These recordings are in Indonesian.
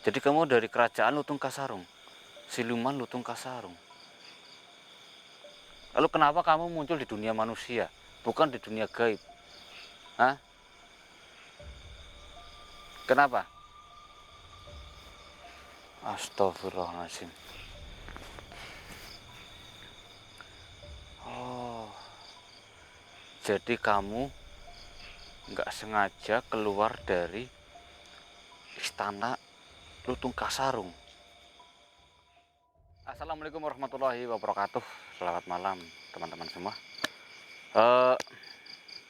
Jadi kamu dari kerajaan Lutung Kasarung, siluman Lutung Kasarung. Lalu kenapa kamu muncul di dunia manusia, bukan di dunia gaib? Hah? Kenapa? Astagfirullahaladzim. Oh, jadi kamu nggak sengaja keluar dari istana Lutung Kasarung. Assalamualaikum warahmatullahi wabarakatuh. Selamat malam teman-teman semua.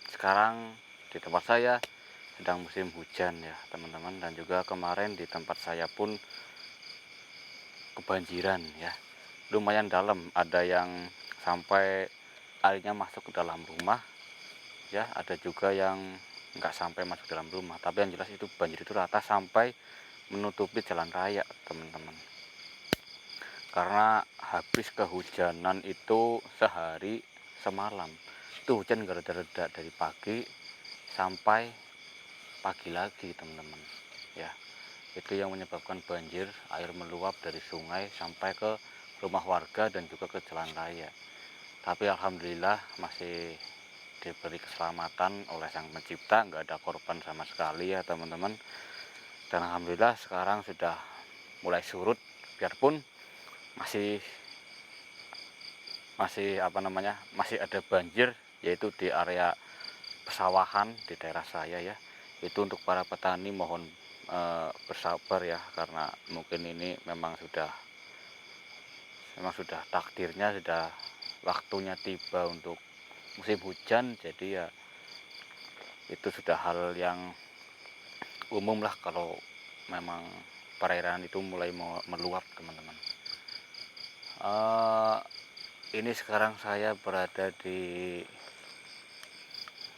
Sekarang di tempat saya sedang musim hujan ya teman-teman, dan juga kemarin di tempat saya pun kebanjiran ya, lumayan dalam, ada yang sampai airnya masuk ke dalam rumah ya, ada juga yang nggak sampai masuk dalam rumah, tapi yang jelas itu banjir itu rata sampai menutupi jalan raya teman-teman. Karena habis kehujanan itu sehari semalam, itu hujan nggak reda-reda dari pagi sampai pagi lagi teman-teman ya. Itu yang menyebabkan banjir, air meluap dari sungai sampai ke rumah warga dan juga ke jalan raya. Tapi alhamdulillah masih diberi keselamatan oleh Sang Pencipta, nggak ada korban sama sekali ya teman-teman. Dan alhamdulillah sekarang sudah mulai surut, biarpun masih masih ada banjir, yaitu di area pesawahan di daerah saya ya. Itu untuk para petani mohon bersabar ya, karena mungkin ini memang sudah takdirnya, sudah waktunya tiba untuk musim hujan. Jadi ya itu sudah hal yang umum lah kalau memang perairan itu mulai meluap teman-teman. Ini sekarang saya berada di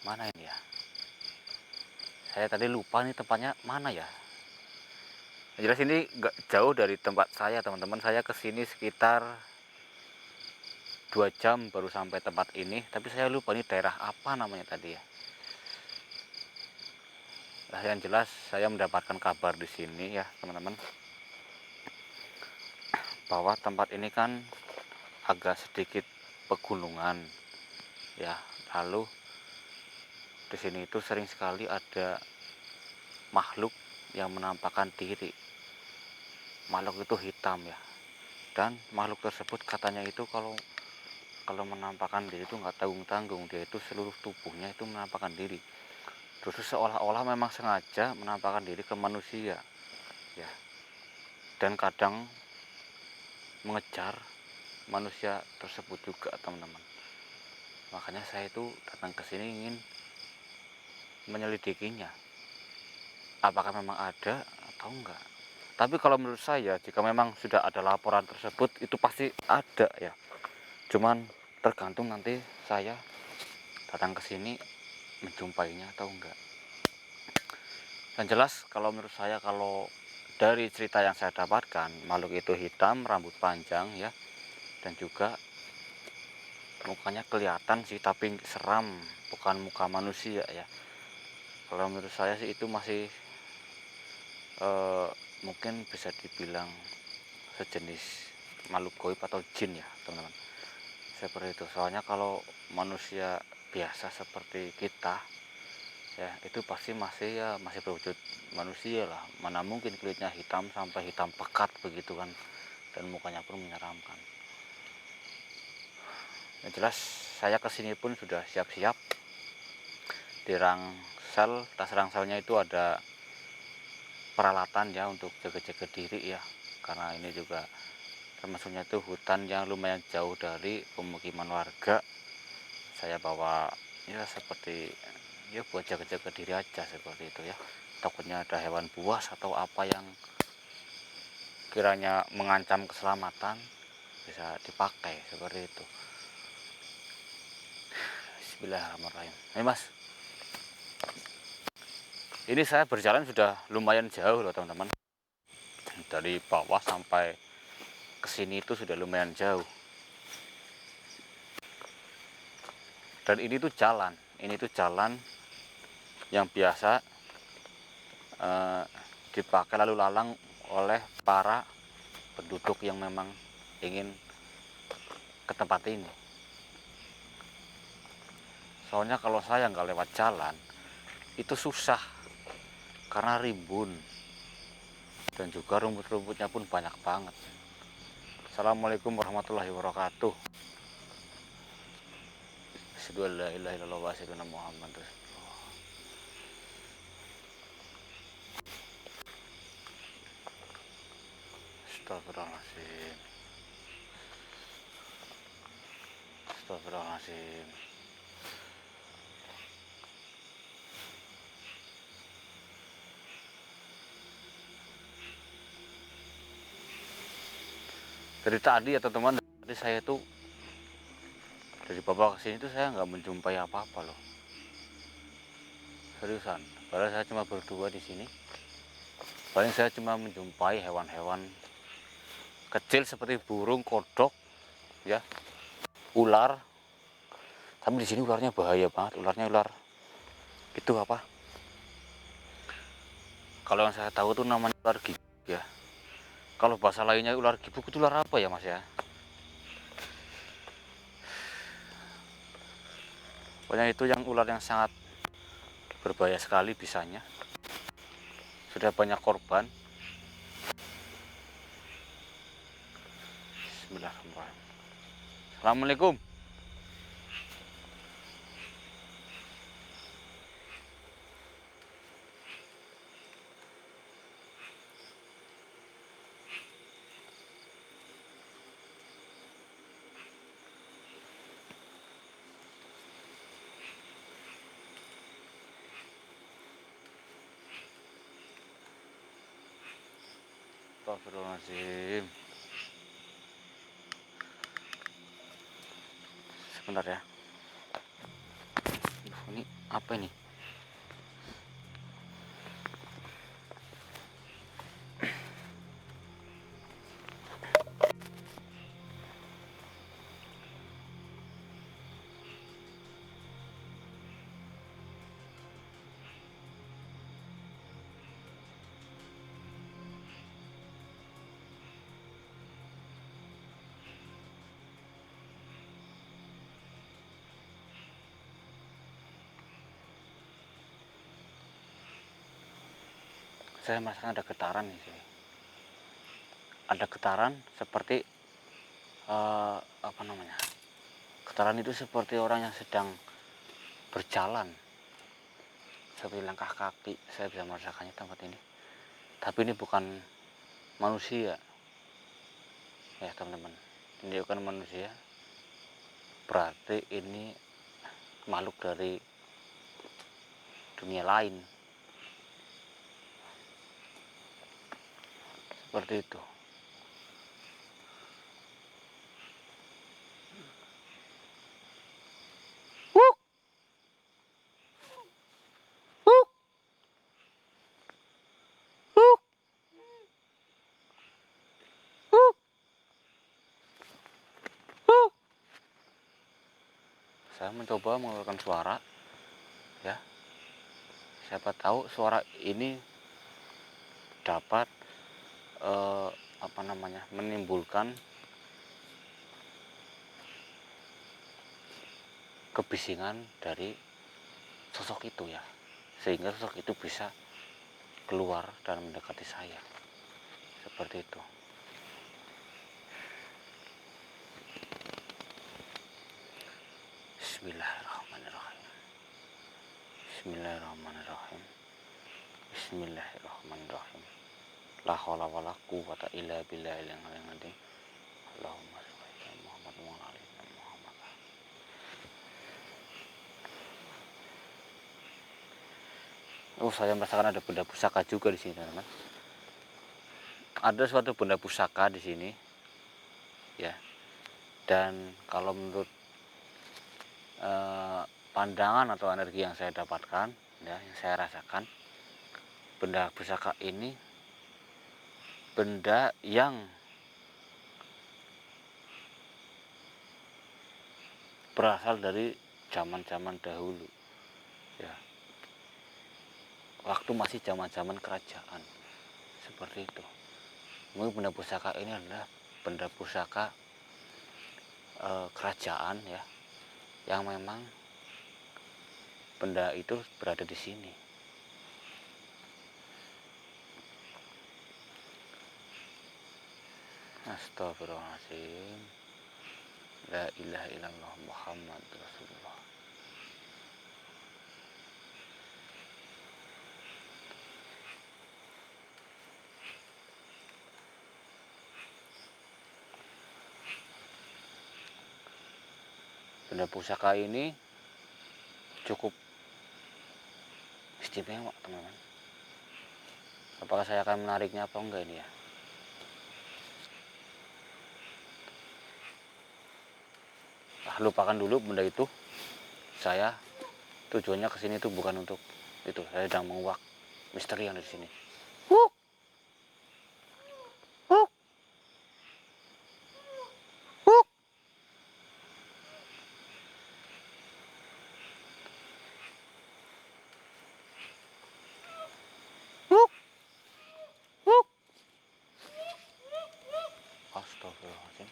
mana ini ya, saya tadi lupa nih tempatnya mana ya. Yang jelas ini nggak jauh dari tempat saya teman-teman. Saya kesini sekitar 2 jam baru sampai tempat ini, tapi saya lupa ini daerah apa namanya tadi ya. Nah, yang jelas saya mendapatkan kabar di sini ya teman-teman, bahwa tempat ini kan agak sedikit pegunungan ya. Lalu di sini itu sering sekali ada makhluk yang menampakkan diri. Makhluk itu hitam ya, dan makhluk tersebut katanya itu kalau menampakkan diri itu nggak tanggung-tanggung, dia itu seluruh tubuhnya itu menampakkan diri. Terus seolah-olah memang sengaja menampakkan diri ke manusia ya, dan kadang mengejar manusia tersebut juga teman-teman. Makanya saya itu datang ke sini ingin menyelidikinya, apakah memang ada atau enggak. Tapi kalau menurut saya, jika memang sudah ada laporan tersebut, itu pasti ada ya. Cuman tergantung nanti saya datang ke sini menjumpainya atau enggak. Dan jelas kalau menurut saya, kalau dari cerita yang saya dapatkan, makhluk itu hitam, rambut panjang ya, dan juga mukanya kelihatan sih, tapi seram, bukan muka manusia ya. Kalau menurut saya sih itu masih mungkin bisa dibilang sejenis makhluk goib atau jin ya teman-teman, seperti itu. Soalnya kalau manusia biasa seperti kita ya, itu pasti masih berwujud manusia lah, mana mungkin kulitnya hitam sampai hitam pekat begitu kan, dan mukanya pun menyeramkan. Yang jelas saya kesini pun sudah siap-siap, di rangsel, tas rangselnya itu ada peralatan ya untuk jaga-jaga diri ya, karena ini juga termasuknya itu hutan yang lumayan jauh dari pemukiman warga. Saya bawa ya seperti ya buat jaga-jaga diri aja seperti itu ya, takutnya ada hewan buas atau apa yang kiranya mengancam keselamatan, bisa dipakai seperti itu. Bismillahirrahmanirrahim. Mas, ini saya berjalan sudah lumayan jauh loh teman-teman, dari bawah sampai ke sini itu sudah lumayan jauh. Dan ini tuh jalan yang biasa dipakai lalu lalang oleh para penduduk yang memang ingin ke tempat ini. Soalnya kalau saya nggak lewat jalan itu susah karena rimbun dan juga rumput-rumputnya pun banyak banget. Assalamualaikum warahmatullahi wabarakatuh. Asyhadu an la ilaha illallah wa asyhadu anna Muhammadar Rasulullah. Astagfirullahaladzim. Astagfirullahaladzim. Dari tadi ya teman-teman, tadi saya tuh dari bawah ke sini tuh saya nggak menjumpai apa-apa loh. Seriusan. Padahal saya cuma berdua di sini. Paling saya cuma menjumpai hewan-hewan kecil seperti burung, kodok, ya, ular. Tapi di sini ularnya bahaya banget. Ularnya ular itu apa? Kalau yang saya tahu tuh namanya ular gibuk ya. Kalau bahasa lainnya ular gibuk itu ular apa ya Mas ya? Pokoknya itu yang ular yang sangat berbahaya sekali bisanya. Sudah banyak korban. Bismillahirrahmanirrahim. Assalamualaikum. Astagfirullahaladzim. Sebentar ya. Ini apa ini? Saya merasakan ada getaran di sini. Ada getaran seperti apa namanya? Getaran itu seperti orang yang sedang berjalan, seperti langkah kaki. Saya bisa merasakannya tempat ini. Tapi ini bukan manusia, ya teman-teman. Ini bukan manusia. Berarti ini makhluk dari dunia lain. Seperti itu. Saya mencoba mengeluarkan suara, ya. Siapa tahu suara ini dapat apa namanya, menimbulkan kebisingan dari sosok itu ya, sehingga sosok itu bisa keluar dan mendekati saya, seperti itu. Bismillahirrahmanirrahim. Bismillahirrahmanirrahim. Bismillahirrahmanirrahim. La haula wala quwwata illa billahil aliyyil azim. Allahumma shalli ala Muhammad wa ala ali Muhammad. Oh, saya merasakan ada benda pusaka juga di sini, teman-teman. Ada suatu benda pusaka di sini, ya. Dan kalau menurut pandangan atau energi yang saya dapatkan, ya, yang saya rasakan, benda pusaka ini benda yang berasal dari zaman-zaman dahulu, ya, waktu masih zaman-zaman kerajaan, seperti itu. Mungkin benda pusaka ini adalah benda pusaka kerajaan ya, yang memang benda itu berada di sini. Astagfirullahaladzim. La ilaha illallah Muhammad Rasulullah. Benda pusaka ini cukup istimewa teman-teman. Apakah saya akan menariknya apa enggak ini ya? Lupakan dulu benda itu. Saya tujuannya ke sini itu bukan untuk itu. Saya sedang menguak misteri yang di sini. Wuk. Wuk. Wuk. Wuk. Wuk. Astagfirullahaladzim.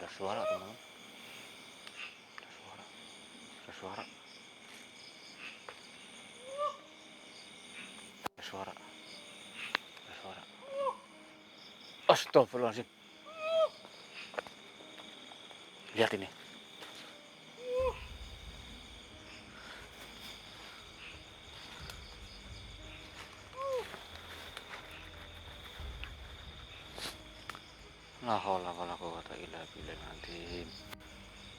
Ada suara teman-teman. Ada suara. Ada suara. Ada suara. Astagfirullahaladzim. Lihat ini. La haula wala quwwata illa billahil azim.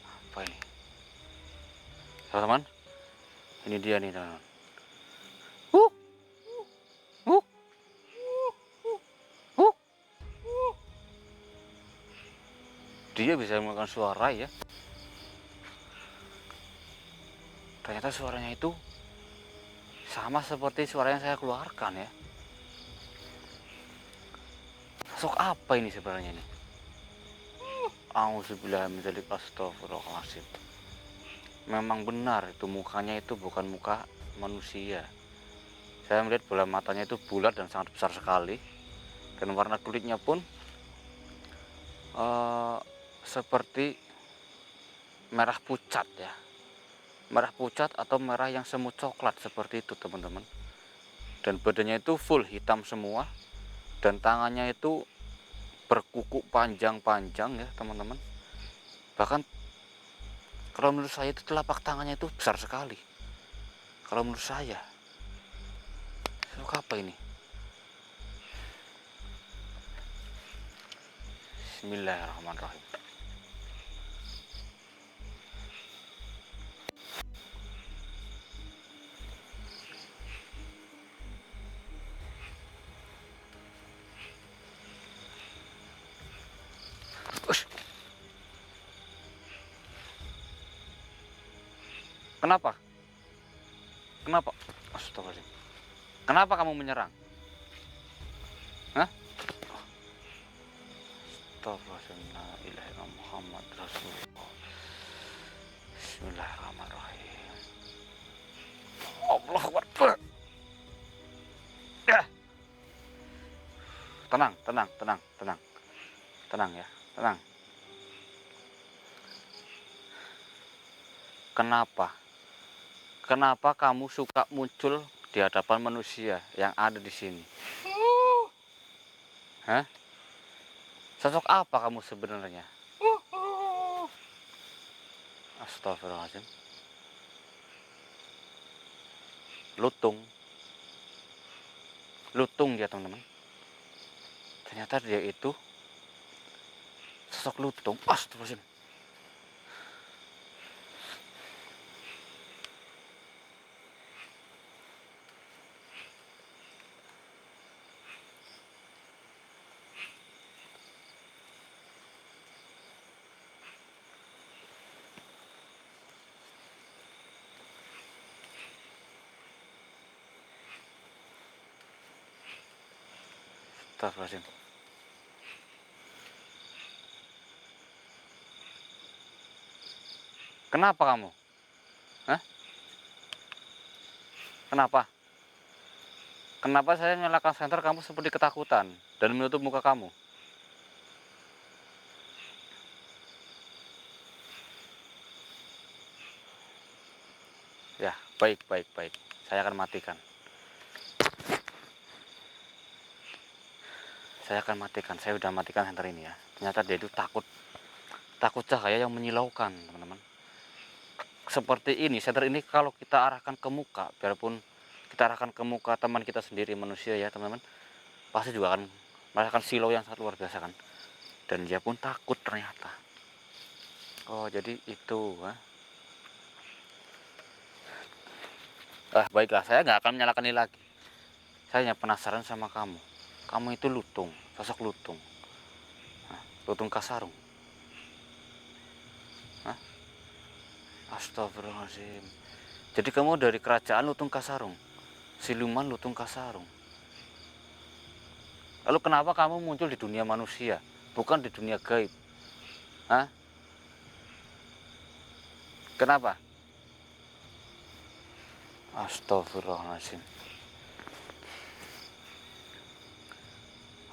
Apa ini? Teman-teman, ini dia nih teman-teman. Huk. Huk. Huk. Dia bisa mengeluarkan suara ya. Ternyata suaranya itu sama seperti suara yang saya keluarkan ya. Sosok apa ini sebenarnya ini? Auzubillahi min dzalik, astagfirullahaladzim. Memang benar itu mukanya itu bukan muka manusia. Saya melihat bola matanya itu bulat dan sangat besar sekali, dan warna kulitnya pun seperti merah pucat ya, merah pucat atau merah yang semu coklat seperti itu teman-teman. Dan badannya itu full hitam semua, dan tangannya itu berkuku panjang-panjang ya teman-teman. Bahkan kalau menurut saya itu telapak tangannya itu besar sekali. Kalau menurut saya, apa ini? Bismillahirrahmanirrahim. Ush. Kenapa? Kenapa? Astagfirullahaladzim. Kenapa kamu menyerang? Hah? Astagfirullahaladzim. La ilaha illallah Muhammad Rasulullah. Bismillahirrahmanirrahim. Allahu Akbar. Ya. Tenang, tenang, tenang, tenang. Tenang ya, tenang. Kenapa? Kenapa kamu suka muncul di hadapan manusia yang ada di sini? Hah? Sosok apa kamu sebenarnya? Astagfirullahaladzim. Lutung. Lutung dia teman-teman. Ternyata dia itu sosok lutung. Astagfirullahaladzim. Astagfirullahaladzim. Kenapa kamu? Hah? Kenapa? Kenapa saya nyalakan senter kamu seperti ketakutan dan menutup muka kamu? Baik, baik, baik. Saya akan matikan. Saya udah matikan senter ini ya. Ternyata dia itu takut cahaya yang menyilaukan, teman-teman. Seperti ini, senter ini kalau kita arahkan ke muka, biarpun kita arahkan ke muka teman kita sendiri, manusia ya teman-teman, pasti juga akan merasakan silau yang sangat luar biasa kan. Dan dia pun takut ternyata. Oh, jadi itu. Baiklah, saya nggak akan menyalahkan ini lagi. Saya hanya penasaran sama kamu. Kamu itu lutung, sosok lutung. Lutung Kasarung. Astagfirullahaladzim. Jadi kamu dari kerajaan Lutung Kasarung, siluman Lutung Kasarung. Lalu kenapa kamu muncul di dunia manusia, bukan di dunia gaib? Kenapa? Astagfirullahaladzim.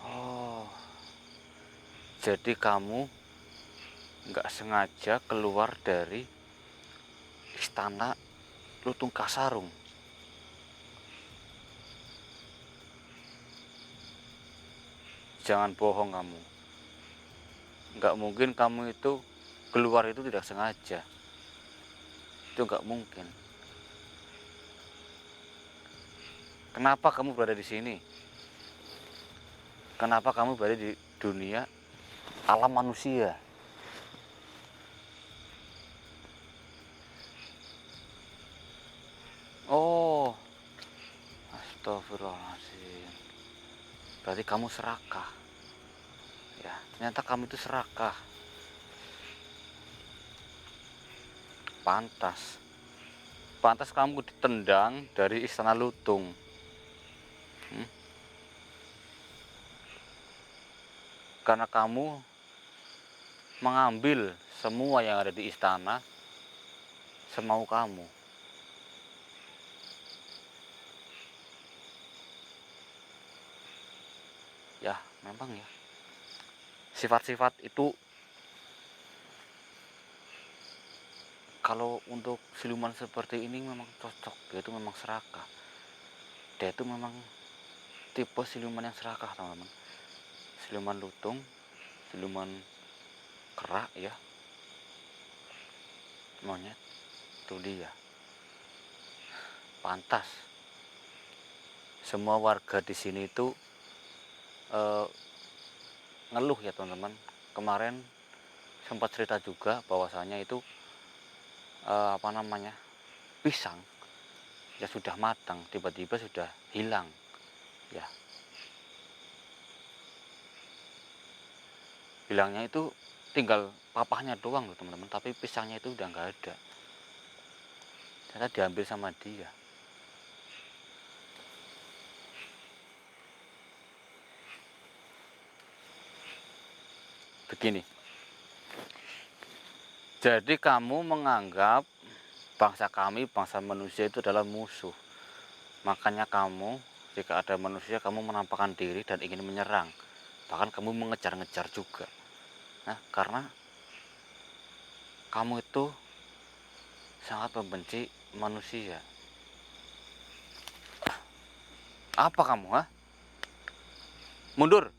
Oh, jadi kamu nggak sengaja keluar dari istana Lutung Kasarung. Jangan bohong kamu. Nggak mungkin kamu itu keluar itu tidak sengaja. Itu nggak mungkin. Kenapa kamu berada di sini? Kenapa kamu berada di dunia alam manusia? Oh, astagfirullahaladzim. Berarti kamu serakah. Ya, ternyata kamu itu serakah. Pantas. Pantas kamu ditendang dari istana Lutung. Karena kamu mengambil semua yang ada di istana semau kamu. Ya, memang ya. Sifat-sifat itu kalau untuk siluman seperti ini memang cocok. Dia itu memang serakah. Dia itu memang tipe siluman yang serakah, teman-teman. Siluman lutung, siluman kerak ya, monyet, itu dia. Pantas. Semua warga di sini itu ngeluh ya teman-teman. Kemarin sempat cerita juga bahwasanya itu pisang ya sudah matang tiba-tiba sudah hilang ya. Hilangnya itu tinggal papahnya doang loh teman-teman, tapi pisangnya itu udah nggak ada. Ternyata diambil sama dia. Begini, jadi kamu menganggap bangsa kami, bangsa manusia itu adalah musuh. Makanya kamu, jika ada manusia, kamu menampakkan diri dan ingin menyerang. Bahkan kamu mengejar-ngejar juga. Nah, karena kamu itu sangat membenci manusia. Apa kamu, Mundur.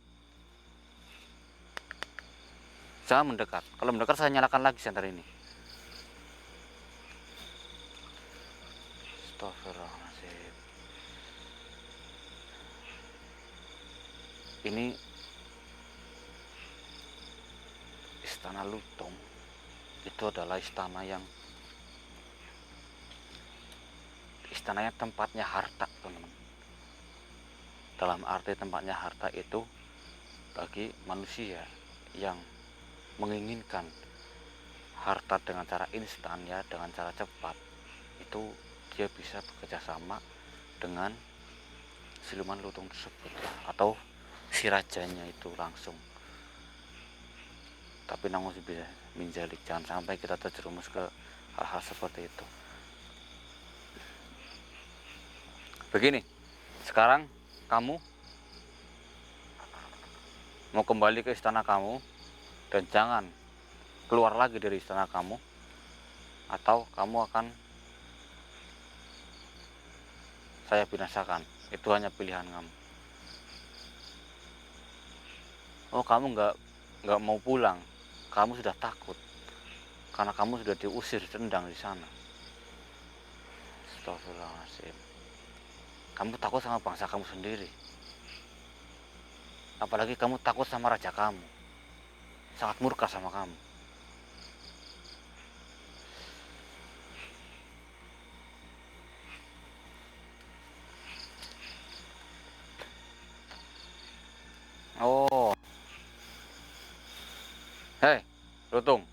Jangan mendekat. Kalau mendekat saya nyalakan lagi senter ini. Astagfirullahaladzim. Ini istana Lutung. Itu adalah istananya tempatnya harta, teman-teman. Dalam arti tempatnya harta itu bagi manusia yang menginginkan harta dengan cara instan ya, dengan cara cepat, itu dia bisa bekerja sama dengan siluman lutung tersebut atau si rajanya itu langsung. Tapi namun bisa menjalik, jangan sampai kita terjerumus ke hal-hal seperti itu. Begini, sekarang kamu mau kembali ke istana kamu dan jangan keluar lagi dari istana kamu, atau kamu akan saya binasakan. Itu hanya pilihan kamu. Oh, kamu nggak mau pulang, kamu sudah takut karena kamu sudah diusir, ditendang di sana. Astagfirullahaladzim. Kamu takut sama bangsa kamu sendiri, apalagi kamu takut sama raja kamu, sangat murka sama kamu. Oh, hei, Lutung,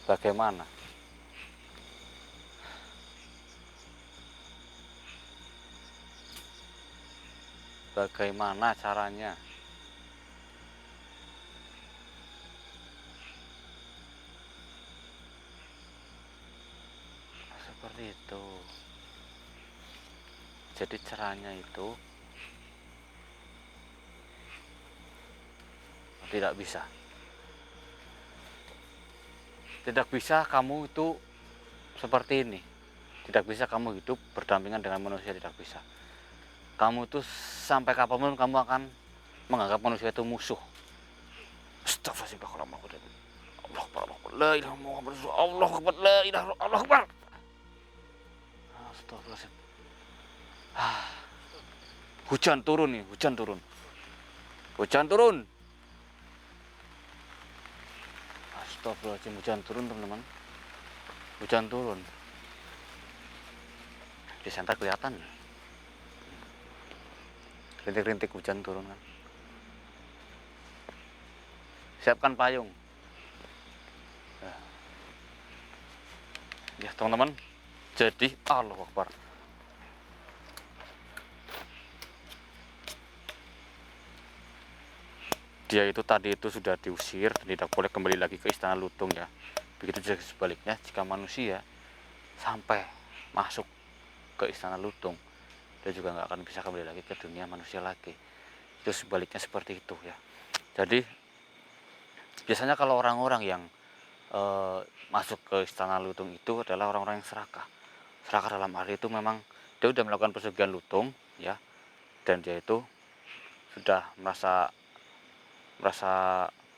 bagaimana? Bagaimana caranya? Seperti itu. Jadi caranya itu tidak bisa. Tidak bisa kamu itu seperti ini. Tidak bisa kamu hidup berdampingan dengan manusia, tidak bisa. Kamu itu sampai kapanpun kamu akan menganggap manusia itu musuh. Astagfirullahaladzim. Allah Akbar, la ilaha illallah, Allah Akbar, la ilaha illallah, Allah Akbar. Astagfirullahaladzim. Hujan turun nih, hujan turun. Hujan turun. Astagfirullahaladzim, hujan turun teman-teman. Hujan turun. Di sana kelihatan. Rintik-rintik hujan turun kan. Siapkan payung. Ya teman-teman. Jadi Allah Akbar. Dia itu tadi itu sudah diusir dan tidak boleh kembali lagi ke istana Lutung ya. Begitu juga sebaliknya, jika manusia sampai masuk ke istana Lutung, dia juga nggak akan bisa kembali lagi ke dunia manusia lagi. Itu sebaliknya seperti itu ya. Jadi biasanya kalau orang-orang yang masuk ke istana Lutung itu adalah orang-orang yang serakah. Serakah dalam arti itu memang dia sudah melakukan pesugihan Lutung ya, dan dia itu sudah merasa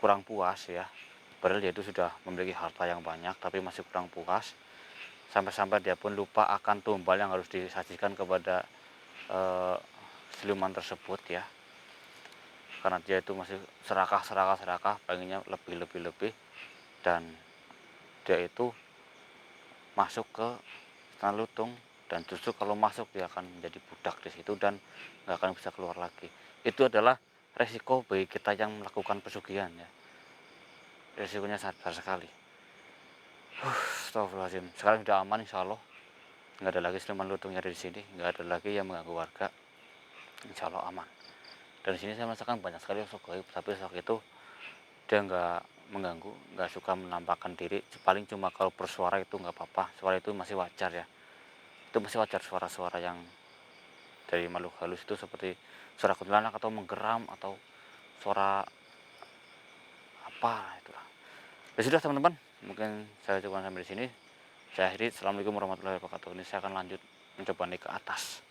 kurang puas ya, padahal dia itu sudah memiliki harta yang banyak tapi masih kurang puas, sampai-sampai dia pun lupa akan tumbal yang harus disajikan kepada siluman tersebut ya, karena dia itu masih serakah, pengennya lebih, dan dia itu masuk ke istana Lutung, dan justru kalau masuk dia akan menjadi budak di situ dan nggak akan bisa keluar lagi. Itu adalah resiko bagi kita yang melakukan pesugihan ya. Resikonya sangat besar sekali. Astagfirullahaladzim. Sekarang sudah aman insya Allah. Nggak ada lagi siluman Lutung yang ada di sini. Nggak ada lagi yang mengganggu warga. Insya Allah aman. Dan di sini saya merasakan banyak sekali sosok gaib. Tapi sosok itu dia nggak mengganggu, nggak suka menampakkan diri. Paling cuma kalau bersuara itu nggak apa-apa. Suara itu masih wajar ya. Itu masih wajar suara-suara yang dari makhluk halus itu, seperti suara kuntilanak atau menggeram atau suara apa itulah. Ya sudah teman-teman, mungkin saya coba sampai di sini. Saya akhiri. Assalamualaikum warahmatullahi wabarakatuh. Ini saya akan lanjut mencoba naik ke atas,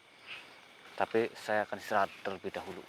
tapi saya akan istirahat terlebih dahulu.